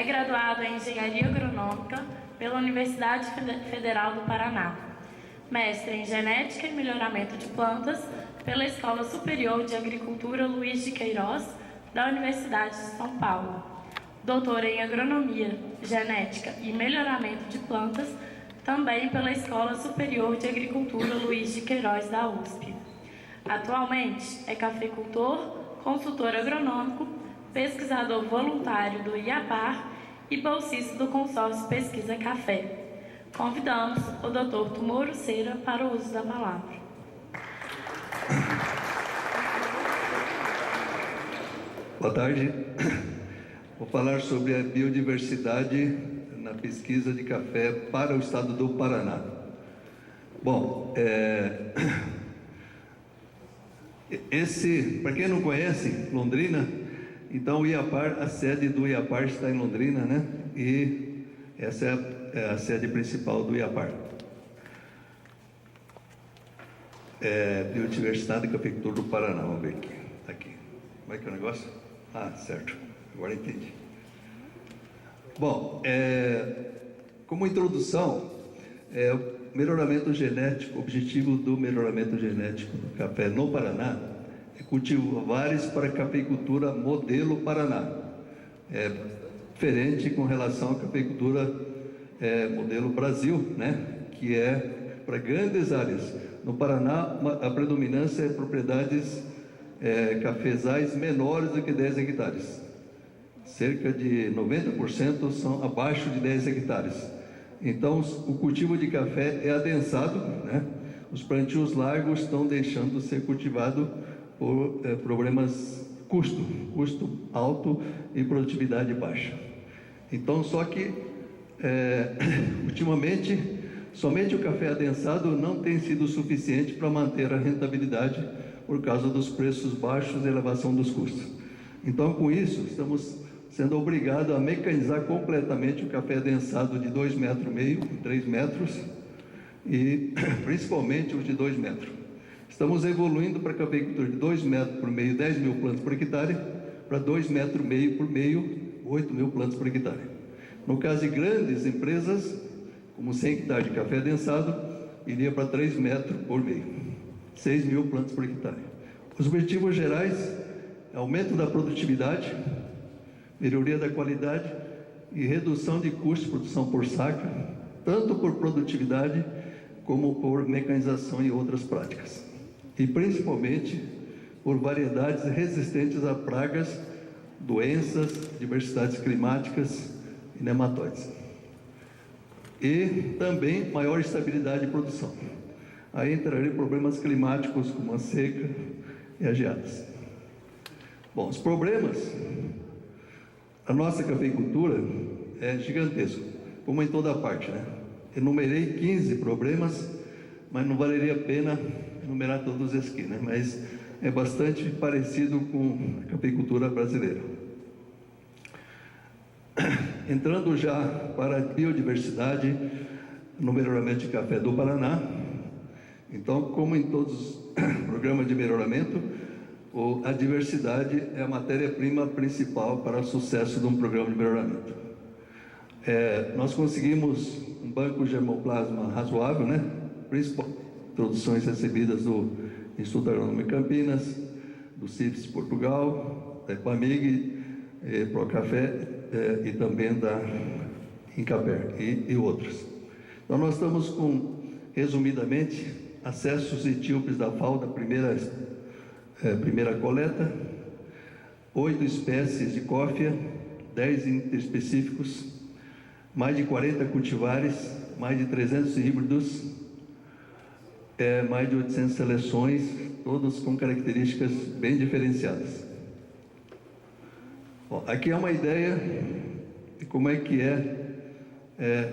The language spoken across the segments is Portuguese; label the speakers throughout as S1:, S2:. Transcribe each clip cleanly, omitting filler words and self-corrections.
S1: graduado em Engenharia Agronômica pela Universidade Federal do Paraná. Mestre em Genética e Melhoramento de Plantas pela Escola Superior de Agricultura Luiz de Queiroz, da Universidade de São Paulo. Doutor em Agronomia, Genética e Melhoramento de Plantas, também pela Escola Superior de Agricultura Luiz de Queiroz, da USP. Atualmente é cafeicultor, consultor agronômico, pesquisador voluntário do IAPAR e bolsista do consórcio Pesquisa Café. Convidamos o Dr. Tumoro Cera para o uso da palavra.
S2: Boa tarde. Vou falar sobre a biodiversidade na pesquisa de café para o estado do Paraná. Bom, para quem não conhece Londrina, então o IAPAR, a sede do IAPAR está em Londrina, né? E essa é a sede principal do IAPAR. Biodiversidade e Cafeicultura do Paraná, vamos ver aqui. Tá aqui. Como é que é o negócio? Ah, certo. Agora entendi. Bom, como introdução, o melhoramento genético, o objetivo do melhoramento genético do café no Paraná é cultivares para cafeicultura modelo Paraná. É diferente com relação à cafeicultura modelo Brasil, né? Que é para grandes áreas. No Paraná, a predominância é propriedades cafezais menores do que 10 hectares. Cerca de 90% são abaixo de 10 hectares. Então, o cultivo de café é adensado, né? Os plantios largos estão deixando de ser cultivado por problemas custo alto e produtividade baixa. Então, só que, ultimamente, somente o café adensado não tem sido suficiente para manter a rentabilidade por causa dos preços baixos e elevação dos custos. Então, com isso, estamos sendo obrigados a mecanizar completamente o café adensado de 2,5 metros, 3 metros, e principalmente os de 2 metros. Estamos evoluindo para cafeicultura de 2 metros por meio, 10 mil plantas por hectare, para 2,5 metros por meio, 8 mil plantas por hectare. No caso de grandes empresas, como 100 hectares de café adensado, iria para 3 metros por meio, 6 mil plantas por hectare. Os objetivos gerais: aumento da produtividade, melhoria da qualidade e redução de custo de produção por saca, tanto por produtividade como por mecanização e outras práticas. E principalmente por variedades resistentes a pragas, doenças, diversidades climáticas e nematóides. E também maior estabilidade de produção. Aí entrariam problemas climáticos como a seca e as geadas. Bom, os problemas, a nossa cafeicultura é gigantesco, como em toda parte, né? Enumerei 15 problemas, mas não valeria a pena enumerar todos esses aqui, né? Mas é bastante parecido com a cafeicultura brasileira. Entrando já para a biodiversidade no melhoramento de café do Paraná. Então, como em todos os programas de melhoramento, a diversidade é a matéria-prima principal para o sucesso de um programa de melhoramento. Nós conseguimos um banco de germoplasma razoável, né? Principalmente produções recebidas do Instituto Agronômico de Campinas, do CIFES de Portugal, da EPAMIG, Procafé e também da Incaper e outros. Então nós estamos com, resumidamente, acessos etíopes da FAO da primeira coleta, 8 espécies de cófea, 10 interespecíficos, mais de 40 cultivares, mais de 300 híbridos, mais de 800 seleções, todas com características bem diferenciadas. Bom, aqui é uma ideia de como é que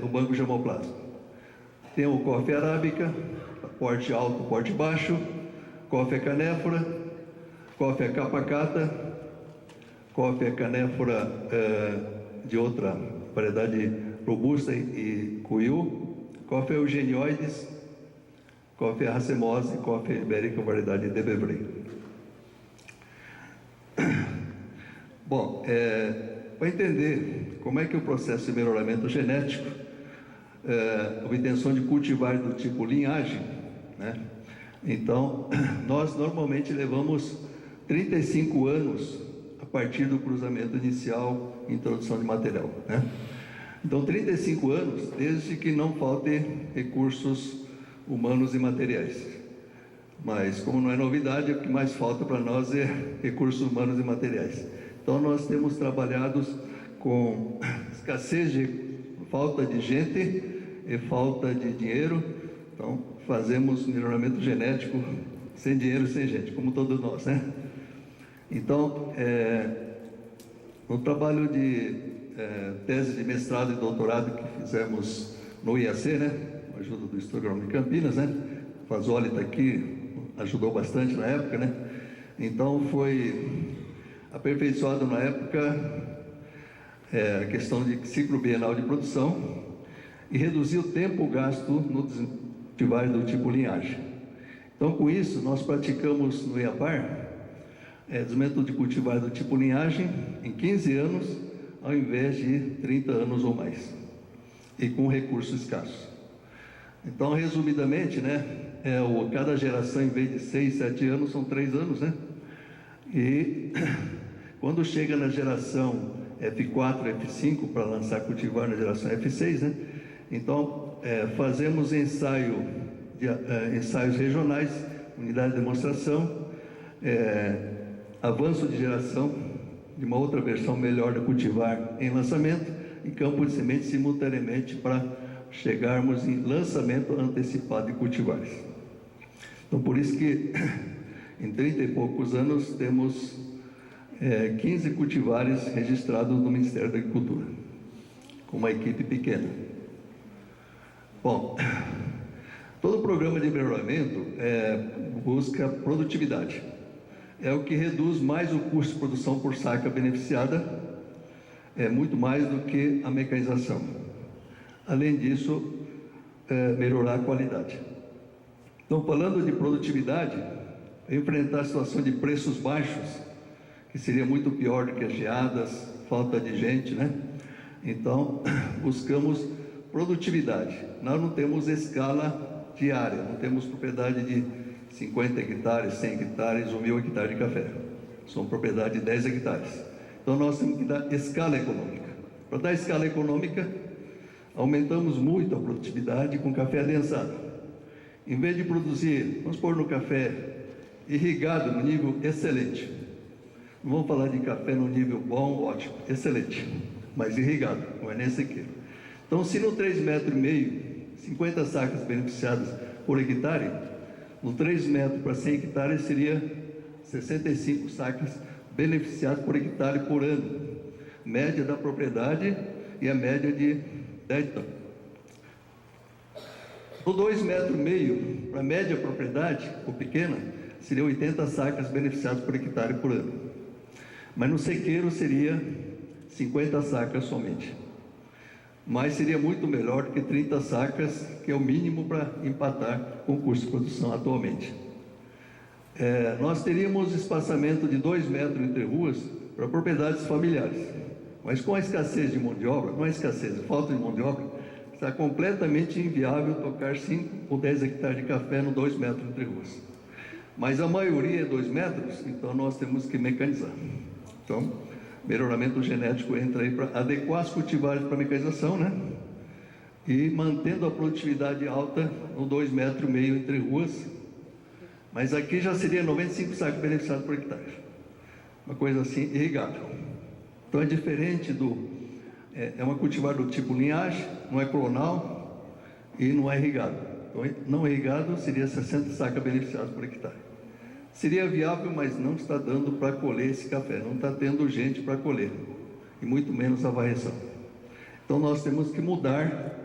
S2: o banco germoplasma. Tem o cófea arábica, porte alto, porte baixo, cófea canéfora, cófea capacata, cófea canéfora de outra variedade robusta e cuiu, cófea eugenioides, cófea racemose, cófea ibérica, variedade de Bevrey. Bom, para entender como é que o processo de melhoramento genético, obtenção de cultivar do tipo linhagem, né? Então, nós normalmente levamos 35 anos a partir do cruzamento inicial e introdução de material, né? Então, 35 anos, desde que não faltem recursos humanos e materiais. Mas, como não é novidade, o que mais falta para nós é recursos humanos e materiais. Então, nós temos trabalhado com escassez falta de gente e falta de dinheiro. Então, fazemos melhoramento genético sem dinheiro e sem gente, como todos nós, né? Então, no trabalho de tese de mestrado e doutorado que fizemos no IAC, né, com a ajuda do Instituto Agronômico de Campinas, né, o Fazoli está aqui, ajudou bastante na época, né, então foi aperfeiçoado na época a questão de ciclo bienal de produção e reduzir o tempo gasto no cultivar do tipo linhagem. Então, com isso, nós praticamos no IAPAR desenvolvimento de cultivar do tipo linhagem em 15 anos, ao invés de 30 anos ou mais, e com recursos escassos. Então, resumidamente, né, cada geração, em vez de 6, 7 anos, são 3 anos, né? E quando chega na geração F4, F5, para lançar cultivar na geração F6, né? Então, fazemos ensaios regionais, unidade de demonstração, avanço de geração, de uma outra versão melhor de cultivar em lançamento e campo de semente simultaneamente para chegarmos em lançamento antecipado de cultivares. Então, por isso que em 30 e poucos anos temos 15 cultivares registrados no Ministério da Agricultura, com uma equipe pequena. Bom, todo programa de melhoramento busca produtividade. É o que reduz mais o custo de produção por saca beneficiada, muito mais do que a mecanização. Além disso, melhorar a qualidade. Então, falando de produtividade, enfrentar a situação de preços baixos, que seria muito pior do que as geadas, falta de gente, né? Então, buscamos produtividade. Nós não temos escala diária, não temos propriedade de 50 hectares, 100 hectares ou 1.000 hectares de café. São propriedade de 10 hectares. Então, nós temos que dar escala econômica. Para dar escala econômica, aumentamos muito a produtividade com café adensado. Em vez de produzir, vamos pôr no café irrigado no nível excelente. Não vamos falar de café no nível bom, ótimo, excelente, mas irrigado, não é nem sequeiro. Então, se no 3,5 metros, 50 sacas beneficiadas por hectare, no 3 metros para 100 hectares seria 65 sacas beneficiadas por hectare por ano. Média da propriedade e a média de 10 anos. No 2,5 metros para a média propriedade, ou pequena, seria 80 sacas beneficiadas por hectare por ano. Mas no sequeiro seria 50 sacas somente. Mas seria muito melhor do que 30 sacas, que é o mínimo para empatar com o custo de produção atualmente. Nós teríamos espaçamento de 2 metros entre ruas para propriedades familiares, mas com a escassez de mão de obra, não é escassez, falta de mão de obra, está completamente inviável tocar 5 ou 10 hectares de café no 2 metros entre ruas. Mas a maioria é 2 metros, então nós temos que mecanizar. Então, melhoramento genético entra aí para adequar os cultivares para a mecanização, né? E mantendo a produtividade alta no 2,5 metros entre ruas. Mas aqui já seria 95 sacos beneficiados por hectare. Uma coisa assim, irrigado. Então é diferente é uma cultivar do tipo linhagem, não é clonal e não é irrigado. Então, não irrigado seria 60 sacas beneficiados por hectare. Seria viável, mas não está dando para colher esse café, não está tendo gente para colher, e muito menos a varreção. Então nós temos que mudar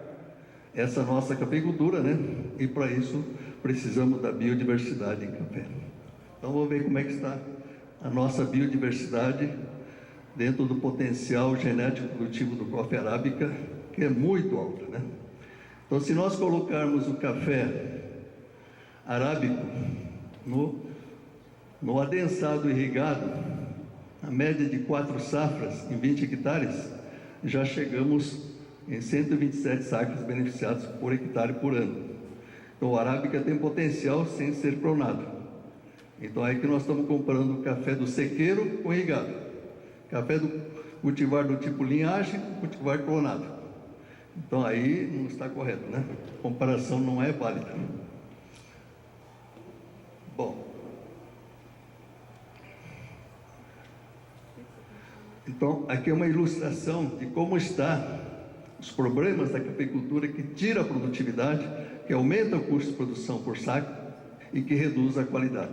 S2: essa nossa cafeicultura, né? E para isso precisamos da biodiversidade em café. Então vamos ver como é que está a nossa biodiversidade dentro do potencial genético produtivo do coffee arábica, que é muito alto, né? Então, se nós colocarmos o café arábico no adensado irrigado, a média de 4 safras em 20 hectares, já chegamos em 127 sacas beneficiados por hectare por ano. Então, o arábica tem potencial sem ser clonado. Então, é que nós estamos comparando o café do sequeiro com irrigado. Café do cultivar do tipo linhagem com cultivar clonado. Então, aí não está correto, né? A comparação não é válida. Bom. Então, aqui é uma ilustração de como está os problemas da cafeicultura que tira a produtividade, que aumenta o custo de produção por saco e que reduz a qualidade.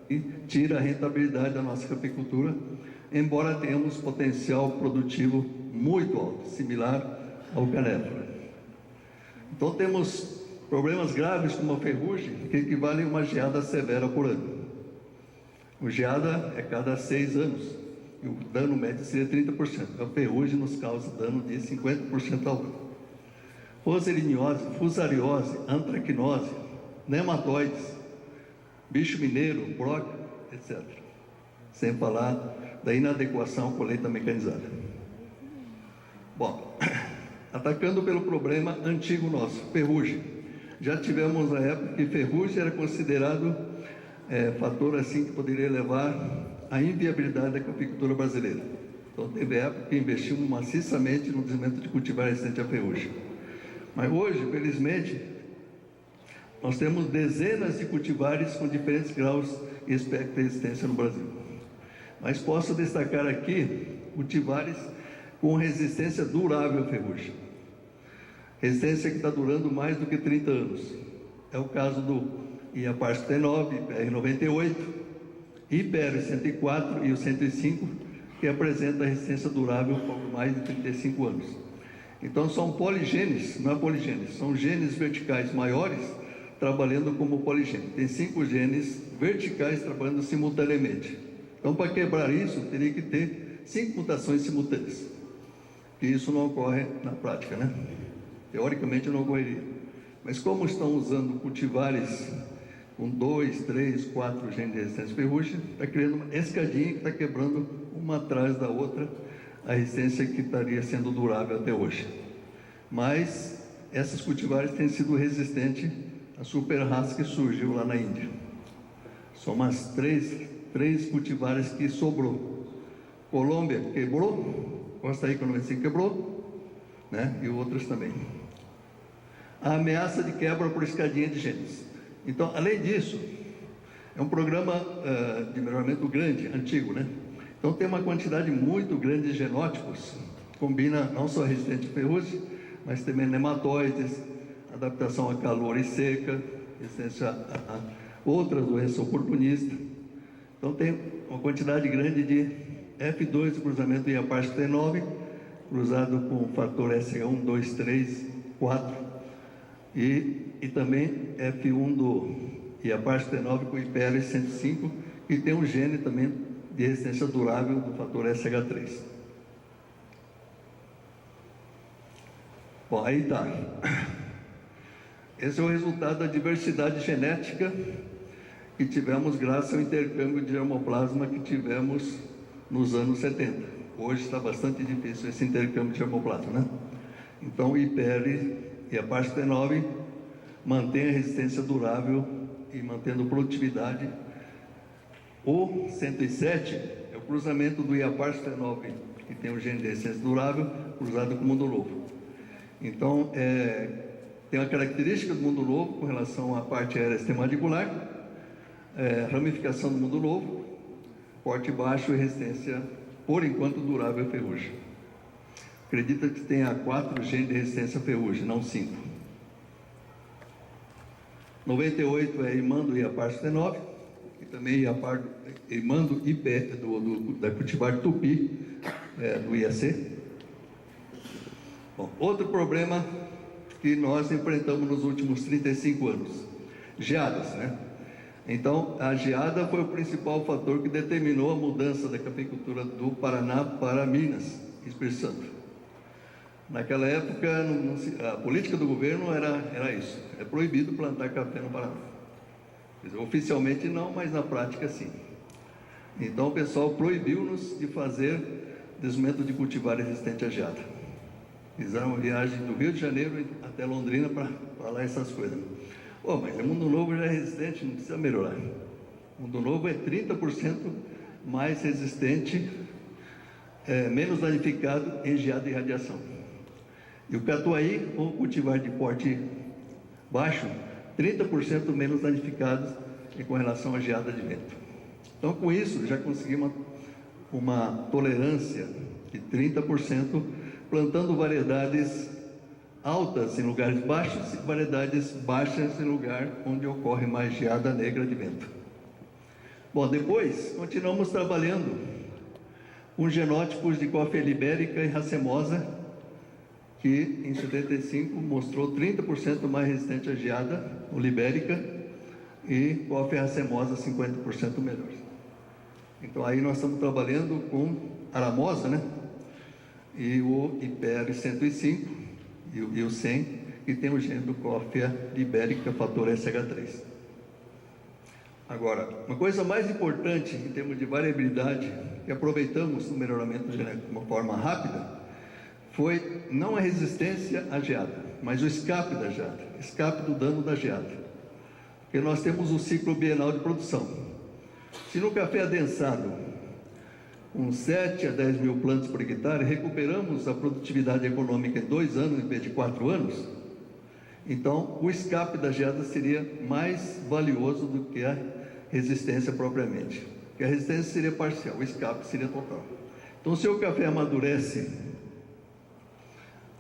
S2: E tira a rentabilidade da nossa cafeicultura, embora tenhamos potencial produtivo muito alto, similar ao canéfora. Então, temos problemas graves como a ferrugem, que equivalem a uma geada severa por ano. O geada é cada 6 anos. E o dano médio seria 30%. A ferrugem nos causa dano de 50% ao ano. Roseliniose, fusariose, antracnose, nematóides, bicho mineiro, broca, etc. Sem falar da inadequação à colheita mecanizada. Bom, atacando pelo problema antigo nosso, ferrugem. Já tivemos a época que ferrugem era considerado fator assim que poderia levar a inviabilidade da cafeicultura brasileira. Então, teve época que investimos maciçamente no desenvolvimento de cultivar resistente à ferrugem. Mas hoje, felizmente, nós temos dezenas de cultivares com diferentes graus e espectro de resistência no Brasil. Mas posso destacar aqui cultivares com resistência durável à ferrugem. Resistência que está durando mais do que 30 anos. É o caso do Iapar 59, PR98, IPR 104 e o 105, que apresenta resistência durável por mais de 35 anos. Então, são poligenes, não é poligenes, são genes verticais maiores trabalhando como poligene. Tem 5 genes verticais trabalhando simultaneamente. Então, para quebrar isso, teria que ter 5 mutações simultâneas. E isso não ocorre na prática, né? Teoricamente não ocorreria. Mas como estão usando cultivares com 2, 3, 4 genes de resistência à ferrugem, está criando uma escadinha que está quebrando uma atrás da outra a resistência que estaria sendo durável até hoje. Mas essas cultivares têm sido resistentes à super raça que surgiu lá na Índia. São umas três cultivares que sobrou. Colômbia quebrou, Costa Rica 95 quebrou, né? E outras também. A ameaça de quebra por escadinha de genes. Então, além disso, é um programa de melhoramento grande, antigo, né? Então, tem uma quantidade muito grande de genótipos, combina não só resistente à ferrugem, mas também nematóides, adaptação a calor e seca, resistência a outras doenças oportunistas. Então, tem uma quantidade grande de F2 de cruzamento em Iapar T9, cruzado com o fator SH1, 2, 3, 4, e também F1 do Iapar T9 com IPL 105, que tem um gene também de resistência durável do fator SH3. Bom, aí está. Esse é o resultado da diversidade genética que tivemos graças ao intercâmbio de germoplasma que tivemos nos anos 70. Hoje está bastante difícil esse intercâmbio de germoplasma, né? Então, o IPL e a parte T9 mantém a resistência durável e mantendo produtividade. O 107 é o cruzamento do Iapar T9, que tem o gene de resistência durável, cruzado com o mundo novo. Então, tem uma característica do mundo novo com relação à parte aérea sistemático, ramificação do mundo novo, porte baixo e resistência, por enquanto, durável à ferrugem. Acredita que tenha 4 genes de resistência à ferrugem, não 5. 98 é irmã do Iapar T9, e também irmã do IP, da cultivar Tupi, do IAC. Bom, outro problema que nós enfrentamos nos últimos 35 anos, geadas, né? Então, a geada foi o principal fator que determinou a mudança da cafeicultura do Paraná para Minas, Espírito Santo. Naquela época, a política do governo era isso, é proibido plantar café no Paraná. Quer dizer, oficialmente não, mas na prática sim. Então, o pessoal proibiu-nos de fazer desenvolvimento de cultivar resistente à geada. Fizeram uma viagem do Rio de Janeiro até Londrina para falar essas coisas. Mas o Mundo Novo já é resistente, não precisa melhorar. O Mundo Novo é 30% mais resistente, menos danificado em geada e radiação. E o Catuai, ou cultivar de porte baixo, 30% menos danificados com relação à geada de vento. Então, com isso, já conseguimos uma tolerância de 30%, plantando variedades altas em lugares baixos e variedades baixas em lugar onde ocorre mais geada negra de vento. Bom, depois continuamos trabalhando com genótipos de coffea libérica e racemosa, que em 75 mostrou 30% mais resistente à geada, o libérica, e coffea racemosa 50% melhor. Então aí nós estamos trabalhando com aramosa, né? E o IPR 105 e o 100, que tem o gene do coffea libérica, fator SH3. Agora, uma coisa mais importante em termos de variabilidade, que aproveitamos no melhoramento genético de uma forma rápida, foi não a resistência à geada, mas o escape da geada, escape do dano da geada. Porque nós temos o ciclo bienal de produção. Se no café adensado, com 7 a 10 mil plantas por hectare, recuperamos a produtividade econômica em 2 anos em vez de 4 anos, então o escape da geada seria mais valioso do que a resistência propriamente. Porque a resistência seria parcial, o escape seria total. Então, se o café amadurece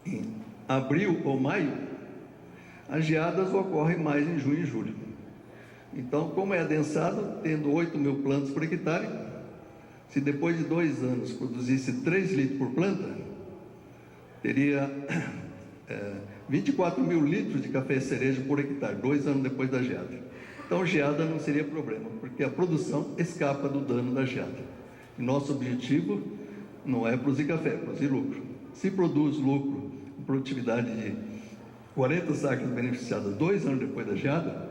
S2: em abril ou maio, as geadas ocorrem mais em junho e julho. Então, como é adensado, tendo 8 mil plantas por hectare, se depois de 2 anos produzisse 3 litros por planta, teria 24 mil litros de café cereja por hectare, 2 anos depois da geada. Então, geada não seria problema, porque a produção escapa do dano da geada. E nosso objetivo não é produzir café, é produzir lucro. Se produz lucro, com produtividade de 40 sacas beneficiadas 2 anos depois da geada,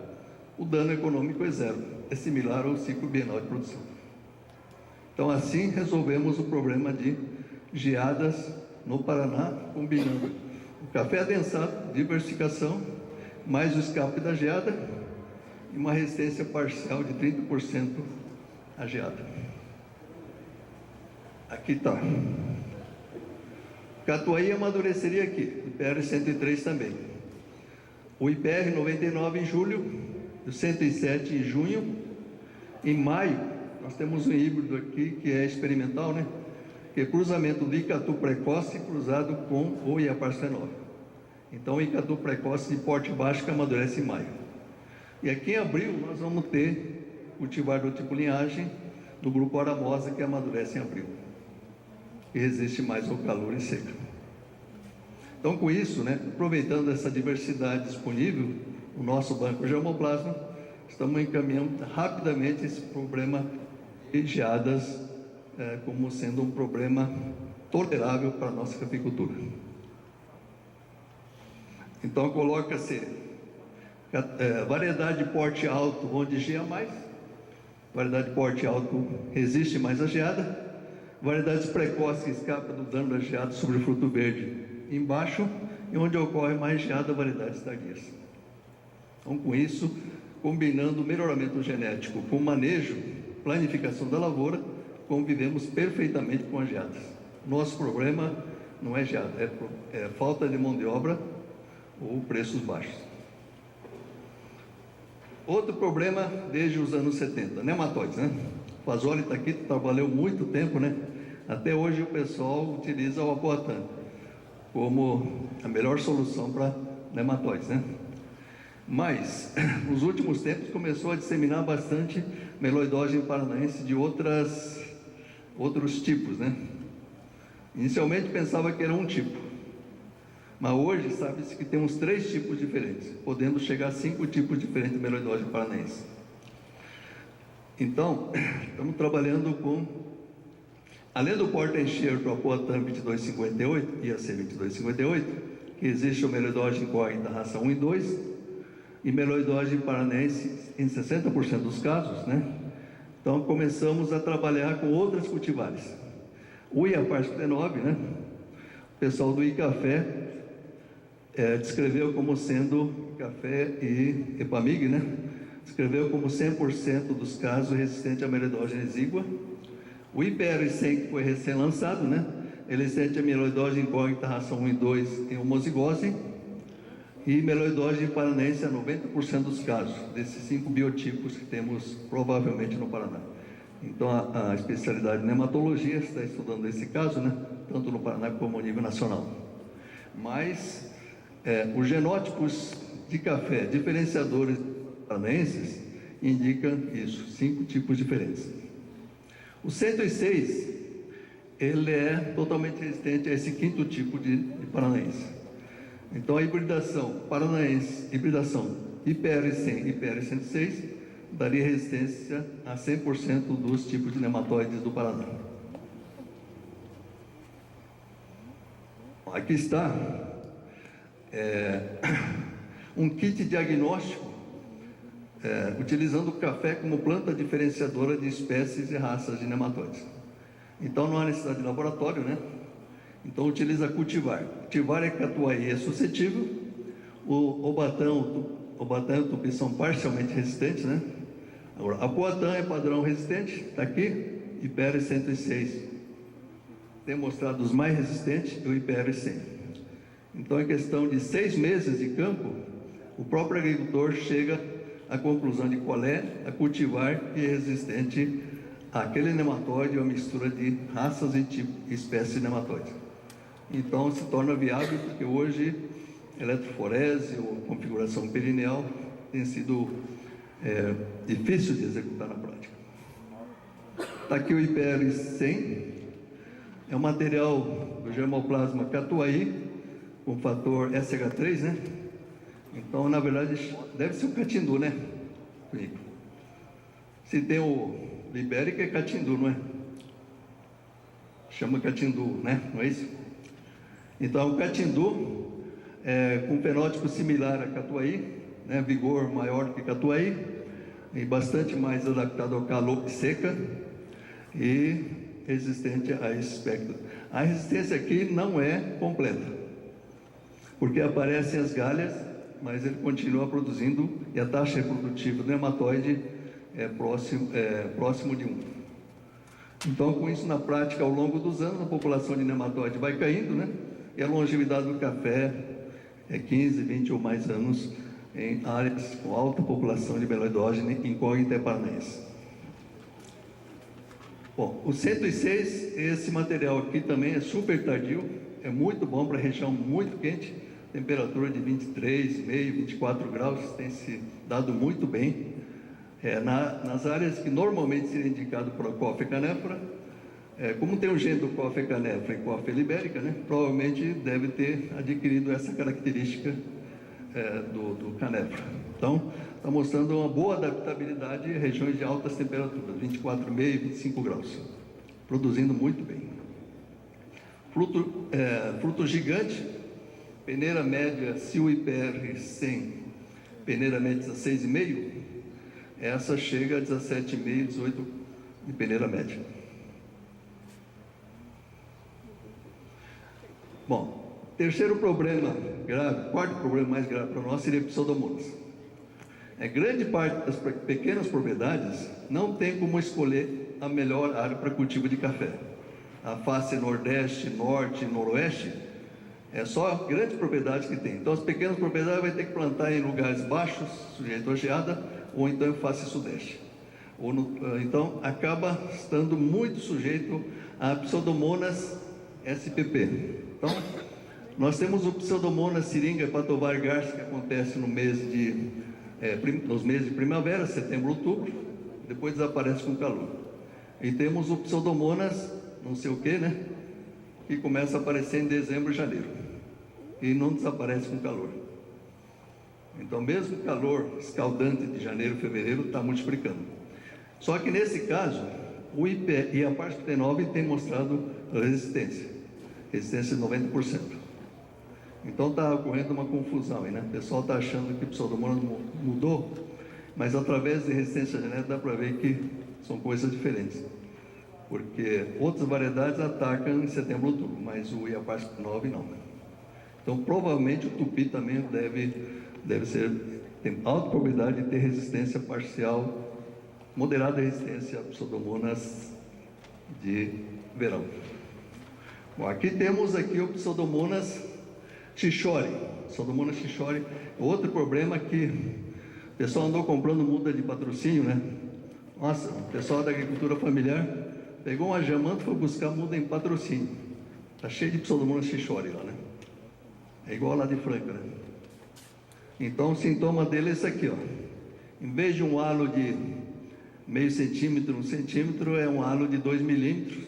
S2: o dano econômico é zero, é similar ao ciclo bienal de produção. Então, assim, resolvemos o problema de geadas no Paraná, combinando o café adensado, diversificação, mais o escape da geada e uma resistência parcial de 30% à geada. Aqui está. Catuai amadureceria aqui, IPR 103 também. O IPR 99 em julho, o 107 em junho. Em maio, nós temos um híbrido aqui que é experimental, né? Que é cruzamento do Icatu precoce cruzado com o Iaparcenol. Então, o Icatu precoce de porte baixo que amadurece em maio. E aqui em abril nós vamos ter cultivar do tipo linhagem do grupo Aramosa que amadurece em abril. E resiste mais ao calor e seca. Então, com isso, né, aproveitando essa diversidade disponível, o nosso banco germoplasma, estamos encaminhando rapidamente esse problema de geadas como sendo um problema tolerável para a nossa cafeicultura. Então, coloca-se variedade de porte alto, onde geia mais, variedade de porte alto resiste mais à geada, variedades precoces que escapam do dano da geada sobre o fruto verde embaixo, e onde ocorre mais geada, variedades tardias. Então, com isso, combinando o melhoramento genético com manejo, planificação da lavoura, convivemos perfeitamente com as geadas. Nosso problema não é geada, é falta de mão de obra ou preços baixos. Outro problema desde os anos 70, nematóides, né? O Fazoli está aqui, trabalhou muito tempo, né? Até hoje o pessoal utiliza o Apoatan como a melhor solução para nematóides, né? Mas, nos últimos tempos, começou a disseminar bastante meloidógeno paranaense de outros tipos, né? Inicialmente pensava que era um tipo, mas hoje sabe-se que temos 3 tipos diferentes, podendo chegar a 5 tipos diferentes de meloidógeno paranaense. Então, estamos trabalhando com, além do porta-enxerto Apoatan 2258, IAC 2258, que existe o meloidógeno corre da raça 1 e 2, e meloidógeno paranaense em 60% dos casos, né? Então, começamos a trabalhar com outras cultivares. O Iapar 59, né? O pessoal do Icafé descreveu como sendo café e Epamig, né? Descreveu como 100% dos casos resistente à amiloidose exígua. O IPR-100, que foi recém-lançado, né? Ele resistente à amiloidose incógnita, ração 1 e 2 em homozigose, e amiloidose paranaense a 90% dos casos, desses 5 biotipos que temos provavelmente no Paraná. Então, a especialidade de nematologia está estudando esse caso, né? Tanto no Paraná como a nível nacional. Mas os genótipos de café diferenciadores paranaenses indicam isso, 5 tipos diferentes. O 106, ele é totalmente resistente a esse 5º tipo de paranaense. Então, a hibridação paranaense, hibridação IPR-100 e IPR-106, daria resistência a 100% dos tipos de nematóides do Paraná. Aqui está um kit diagnóstico utilizando o café como planta diferenciadora de espécies e raças de nematóides. Então, não há necessidade de laboratório, né? Então, utiliza cultivar. Cultivar é Catuai é suscetível, o Obatã e o Tupi são parcialmente resistentes, né? Agora, a Poatã é padrão resistente, está aqui, IPR-106. Tem mostrado os mais resistentes e o IPR-100. Então, em questão de 6 meses de campo, o próprio agricultor chega à conclusão de qual é a cultivar que é resistente àquele nematóide ou a mistura de raças e espécies de nematóides. Então, se torna viável, porque hoje eletroforese ou configuração perineal tem sido difícil de executar na prática. Está aqui o IPR-100, é um material do germoplasma Catuai, com fator SH3, né? Então, na verdade, deve ser o catindu, né? Se tem o libérica, é catindu, não é? Chama catindu, né? Não é isso? Então, o catindu, com fenótipo similar a Catuai, né? Vigor maior que Catuai, e bastante mais adaptado ao calor e seca, e resistente a esse espectro. A resistência aqui não é completa, porque aparecem as galhas, mas ele continua produzindo, e a taxa reprodutiva do nematóide é próximo de 1. Então, com isso, na prática, ao longo dos anos, a população de nematóide vai caindo, né? E a longevidade do café é 15, 20 ou mais anos em áreas com alta população de amiloidose incógnita paranaense. Bom, o 106, esse material aqui também é super tardio, é muito bom para região muito quente, temperatura de 23,5, 24 graus, tem se dado muito bem. Nas áreas que normalmente seria indicado para Coffea canephora, como tem o gene do Coffea canephora e Coffea libérica, né, provavelmente deve ter adquirido essa característica do canephora. Então, está mostrando uma boa adaptabilidade em regiões de altas temperaturas, 24,5 e 25 graus, produzindo muito bem. Fruto gigante, peneira média, se o IPR 100, peneira média 16,5, essa chega a 17,5, 18 de peneira média. Bom, terceiro problema grave, quarto problema mais grave para nós seria Pseudomonas. Grande parte das pequenas propriedades não tem como escolher a melhor área para cultivo de café. A face nordeste, norte e noroeste é só grandes propriedades que tem. Então, as pequenas propriedades vai ter que plantar em lugares baixos, sujeito a geada, ou então em face sudeste. Então, acaba estando muito sujeito a Pseudomonas SPP. Então, nós temos o Pseudomonas syringae patovar garcia, que acontece nos meses de primavera, setembro, outubro, depois desaparece com calor. E temos o Pseudomonas, não sei o que, né? Que começa a aparecer em dezembro e janeiro. E não desaparece com calor. Então, mesmo o calor escaldante de janeiro e fevereiro está multiplicando. Só que nesse caso, o IP e a Parspitenol tem mostrado resistência de 90%. Então está ocorrendo uma confusão aí, né? O pessoal está achando que o Pseudomonas mudou, mas através de resistência genética dá para ver que são coisas diferentes. Porque outras variedades atacam em setembro, outubro, mas o Iaparspitenol não. Então, provavelmente o tupi também tem alta probabilidade de ter resistência parcial, moderada resistência a Pseudomonas de verão. Bom, aqui temos o Pseudomonas shishori. Pseudomonas shishori. Outro problema que o pessoal andou comprando muda de patrocínio, né? Nossa, o pessoal da agricultura familiar pegou uma jamanta e foi buscar muda em patrocínio. Está cheio de Pseudomonas shishori lá, né? É igual lá de Franca, né? Então, o sintoma dele é esse aqui, ó. Em vez de um halo de meio centímetro, 1 centímetro, é um halo de 2 milímetros,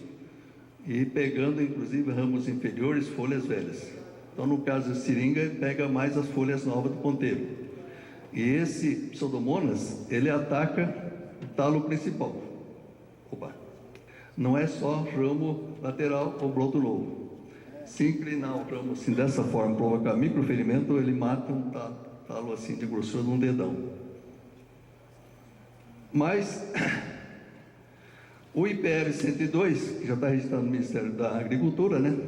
S2: e pegando, inclusive, ramos inferiores, folhas velhas. Então, no caso da seringa, pega mais as folhas novas do ponteiro. E esse Pseudomonas, ele ataca o talo principal. Opa! Não é só ramo lateral ou broto novo. Se inclinar o ramo assim, dessa forma, provocar microferimento, ele mata um talo assim de grossura de um dedão. Mas o IPR 102, que já está registrado no Ministério da Agricultura, né?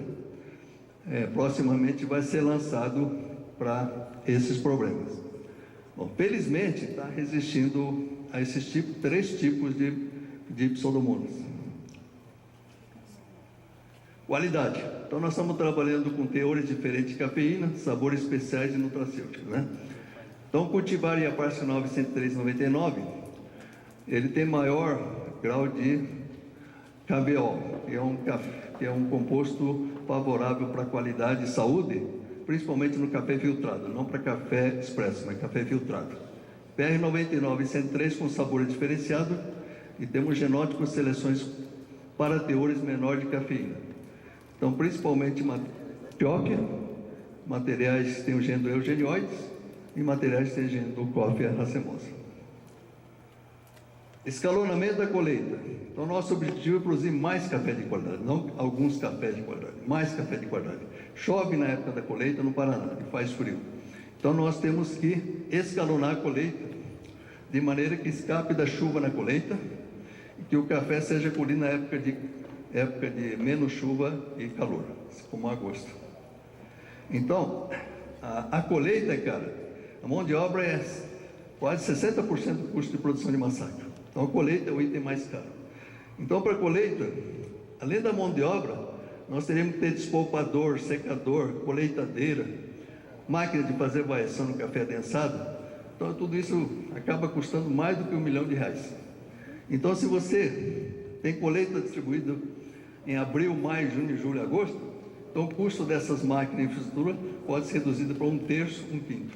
S2: Proximamente vai ser lançado para esses problemas. Bom, felizmente está resistindo a esses três tipos de Pseudomonas. Qualidade. Então, nós estamos trabalhando com teores diferentes de cafeína, sabores especiais e nutracêuticos, né? Então, o cultivar Iapar 103,99, ele tem maior grau de KBO, que é um composto favorável para a qualidade e saúde, principalmente no café filtrado, não para café expresso, mas café filtrado. PR 99 e 103 com sabor diferenciado, e temos genótipos seleções para teores menores de cafeína. Então, principalmente Etiópia, materiais que têm o gênero eugenioides e materiais que têm o gênero Coffea racemosa. Escalonamento da colheita. Então, nosso objetivo é produzir mais café de qualidade, não alguns cafés de qualidade, mais café de qualidade. Chove na época da colheita no Paraná e faz frio. Então, nós temos que escalonar a colheita de maneira que escape da chuva na colheita e que o café seja colhido na época de menos chuva e calor, como agosto. Então, a colheita, cara, a mão de obra é quase 60% do custo de produção de massacre. Então, a colheita é o item mais caro. Então, para a colheita, além da mão de obra, nós teríamos que ter despolpador, secador, colheitadeira, máquina de fazer variação no café adensado. Então, tudo isso acaba custando mais do que R$1 milhão. Então, se você tem colheita distribuída em abril, maio, junho, julho e agosto, então o custo dessas máquinas e infraestrutura pode ser reduzido para 1/3, 1/5.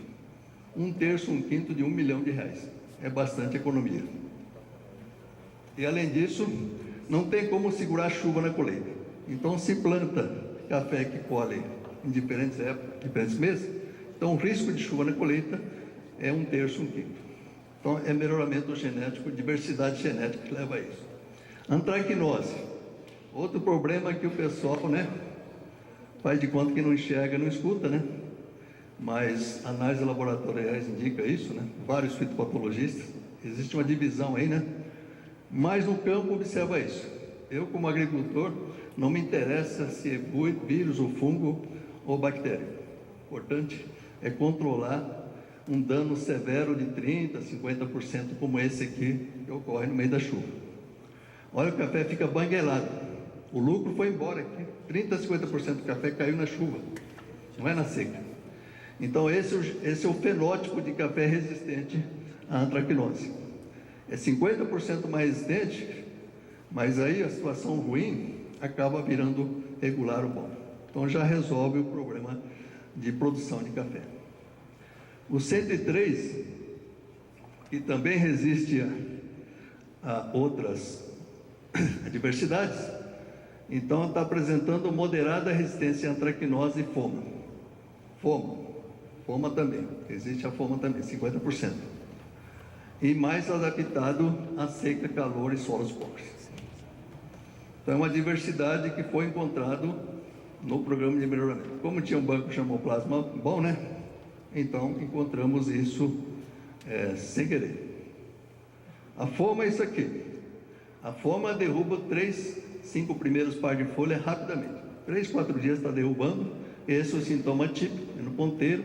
S2: 1/3, 1/5 de R$1 milhão. É bastante economia. E além disso, não tem como segurar a chuva na colheita. Então, se planta café que colhe em diferentes épocas, diferentes meses, então o risco de chuva na colheita é 1/3, 1/5. Então, é melhoramento genético, diversidade genética que leva a isso. Antracnose. Outro problema que o pessoal, né, faz de conta que não enxerga, não escuta, né? Mas análises laboratoriais indicam isso, né? Vários fitopatologistas. Existe uma divisão aí, né? Mas no campo observa isso. Eu, como agricultor, não me interessa se é vírus ou fungo ou bactéria. O importante é controlar um dano severo de 30%, 50%, como esse aqui, que ocorre no meio da chuva. Olha, o café fica banguelado. O lucro foi embora aqui. 30%, 50% do café caiu na chuva, não é na seca. Então, esse é o fenótipo de café resistente à antracnose. É 50% mais resistente, mas aí a situação ruim acaba virando regular ou bom. Então, já resolve o problema de produção de café. O 103, que também resiste a outras adversidades, então está apresentando moderada resistência à antracnose e foma. Foma também, existe a foma também, 50%. E mais adaptado à seca, calor e solos pobres. Então é uma diversidade que foi encontrado no programa de melhoramento. Como tinha um banco germoplasma bom, né? Então encontramos isso sem querer. A foma é isso aqui. A foma derruba 5 primeiros pares de folha rapidamente. 3, 4 dias está derrubando Esse é o sintoma típico, é no ponteiro,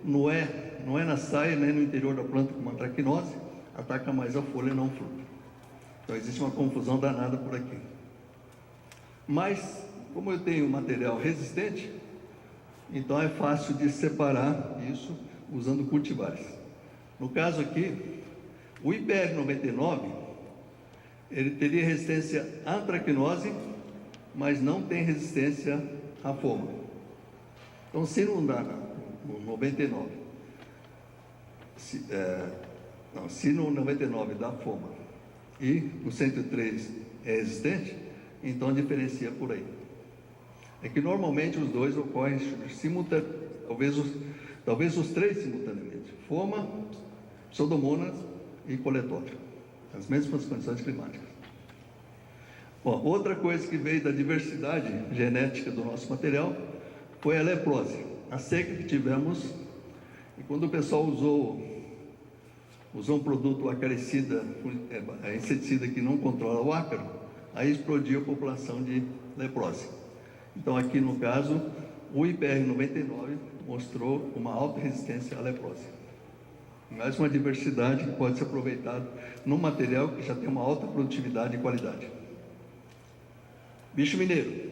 S2: não é na saia, nem no interior da planta como a antracnose, ataca mais a folha e não o fruto. Então existe uma confusão danada por aqui. Mas, como eu tenho material resistente, então é fácil de separar isso usando cultivares. No caso aqui, o IPR 99, ele teria resistência à antracnose, mas não tem resistência à foma. Então, se não dá no 99, se no 99 dá foma e no 103 é resistente, então diferencia por aí. É que normalmente os dois ocorrem simultaneamente, talvez os três simultaneamente: foma, pseudomonas e coletótrio, as mesmas condições climáticas. Bom, outra coisa que veio da diversidade genética do nosso material foi a leprose, a seca que tivemos, e quando o pessoal usou um produto acaricida, inseticida que não controla o ácaro, aí explodiu a população de leprose. Então aqui no caso, o IPR 99 mostrou uma alta resistência à leprose. Mais uma diversidade que pode ser aproveitada num material que já tem uma alta produtividade e qualidade. Bicho mineiro.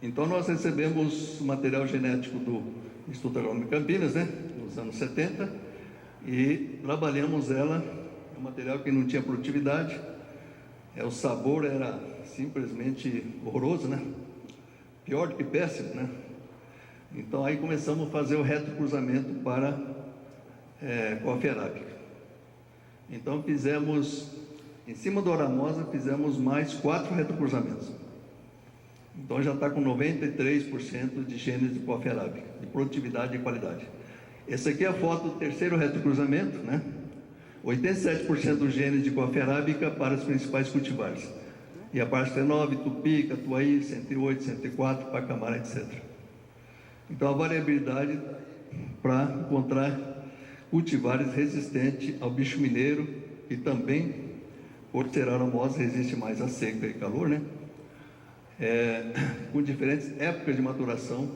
S2: Então nós recebemos o material genético do Instituto Agronômico de Campinas, nos anos 70, e trabalhamos ela, um material que não tinha produtividade, o sabor era simplesmente horroroso, pior do que péssimo, Então aí começamos a fazer o retrocruzamento para coffea arábica. Então fizemos, em cima do Oramosa, fizemos mais 4 retrocruzamentos. Então já está com 93% de genes de coffea arábica, de produtividade e qualidade. Essa aqui é a foto do terceiro retrocruzamento, 87% dos genes de coffea arábica para os principais cultivares. E a parte 9, Tupi, Catuaí, 108, 104, Pacamara, etc. Então a variabilidade para encontrar cultivares resistentes ao bicho mineiro, e também, por ser aromosa, resiste mais a seca e calor, com diferentes épocas de maturação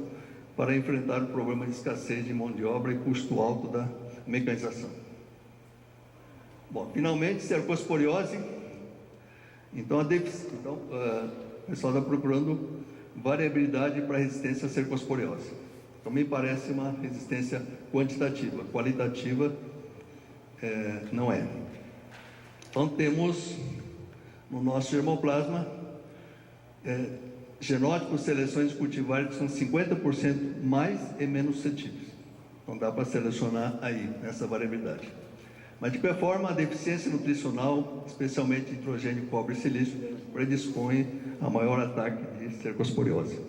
S2: para enfrentar o problema de escassez de mão de obra e custo alto da mecanização. Bom, finalmente, cercosporiose. Então, o pessoal está procurando variabilidade para resistência à cercosporiose. Então, me parece uma resistência quantitativa, qualitativa não é. Então, temos no nosso germoplasma genótipos, seleções cultivares que são 50% mais e menos suscetíveis. Então, dá para selecionar aí, nessa variabilidade. Mas, de qualquer forma, a deficiência nutricional, especialmente nitrogênio, cobre e silício, predispõe a maior ataque de cercosporiose.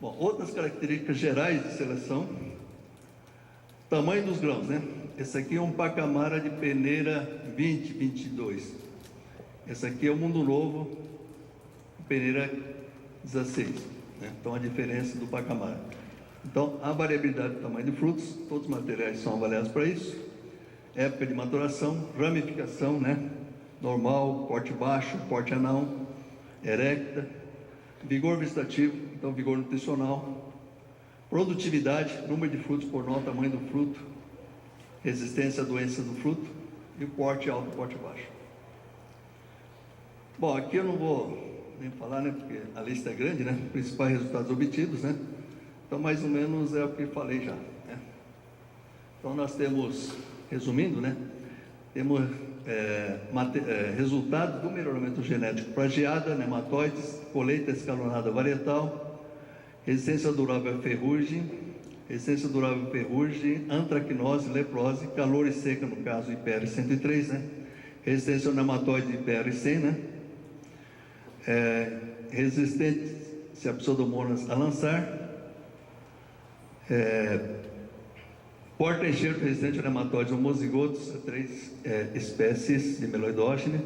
S2: Bom, outras características gerais de seleção: tamanho dos grãos, Esse aqui é um Pacamara de peneira 20, 22. Esse aqui é o Mundo Novo, peneira 16. Então, a diferença do Pacamara. Então, a variabilidade do tamanho de frutos, todos os materiais são avaliados para isso. Época de maturação, ramificação, normal, porte baixo, porte anal, erecta, vigor vegetativo, então vigor nutricional, produtividade, número de frutos por nó, tamanho do fruto, resistência a doenças do fruto e o porte alto e porte baixo. Bom, aqui eu não vou nem falar, porque a lista é grande, principais resultados obtidos, Então, mais ou menos é o que falei já, Então, nós temos, resumindo, temos resultados do melhoramento genético para geada, nematóides, colheita escalonada varietal, resistência durável à ferrugem, antracnose, leprose, calor e seca, no caso IPR 103, resistência ao nematóide IPR 100, resistência a pseudomonas a lançar, porta-enxerto resistente a nematóides homozigotos a 3 espécies de meloidógene,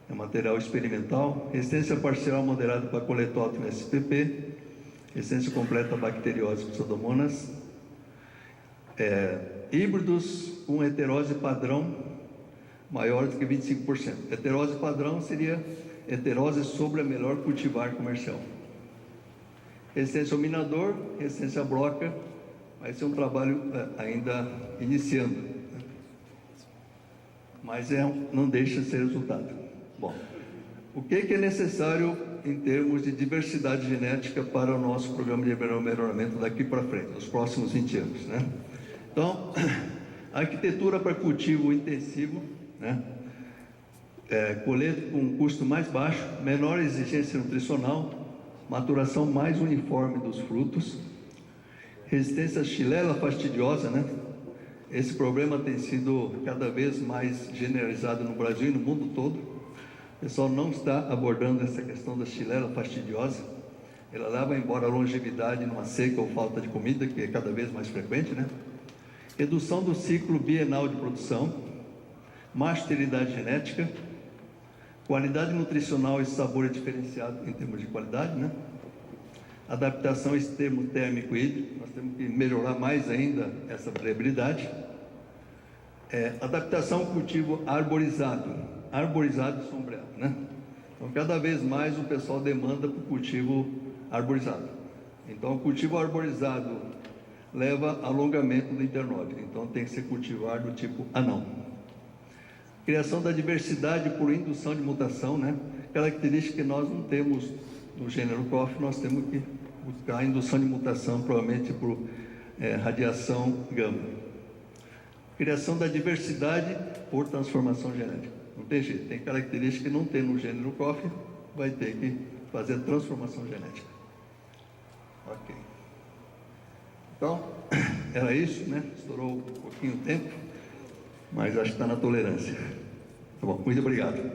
S2: material experimental, resistência parcial moderada para coletótero SPP, resistência completa a bacteriose pseudomonas, híbridos com heterose padrão maior do que 25%. Heterose padrão seria heterose sobre a melhor cultivar comercial. Resistência ao minador, resistência à broca, vai ser um trabalho ainda iniciando, né? Mas não deixa de ser resultado. Bom, o que é necessário em termos de diversidade genética para o nosso programa de melhoramento daqui para frente, nos próximos 20 anos, né? Então, arquitetura para cultivo intensivo, né? Colheita com custo mais baixo, menor exigência nutricional, maturação mais uniforme dos frutos, resistência à xilela fastidiosa, né? Esse problema tem sido cada vez mais generalizado no Brasil e no mundo todo. O pessoal não está abordando essa questão da xilela fastidiosa. Ela leva embora a longevidade numa seca ou falta de comida, que é cada vez mais frequente, né? Redução do ciclo bienal de produção, má esterilidade genética, qualidade nutricional e sabor diferenciado em termos de qualidade, né? Adaptação extremo térmico e hídrico, nós temos que melhorar mais ainda essa variabilidade. Adaptação ao cultivo arborizado e sombreado, né? Então, cada vez mais o pessoal demanda para o cultivo arborizado. Então, o cultivo arborizado leva a alongamento do internode, então tem que ser cultivado do tipo anão. Criação da diversidade por indução de mutação, né? Característica que nós não temos no gênero coffee, nós temos que buscar a indução de mutação, provavelmente por radiação gama. Criação da diversidade por transformação genética. Não tem jeito, tem característica que não tem no gênero coffee, vai ter que fazer transformação genética. Ok. Então, era isso, né? Estourou um pouquinho o tempo, mas acho que está na tolerância. Tá bom, muito obrigado.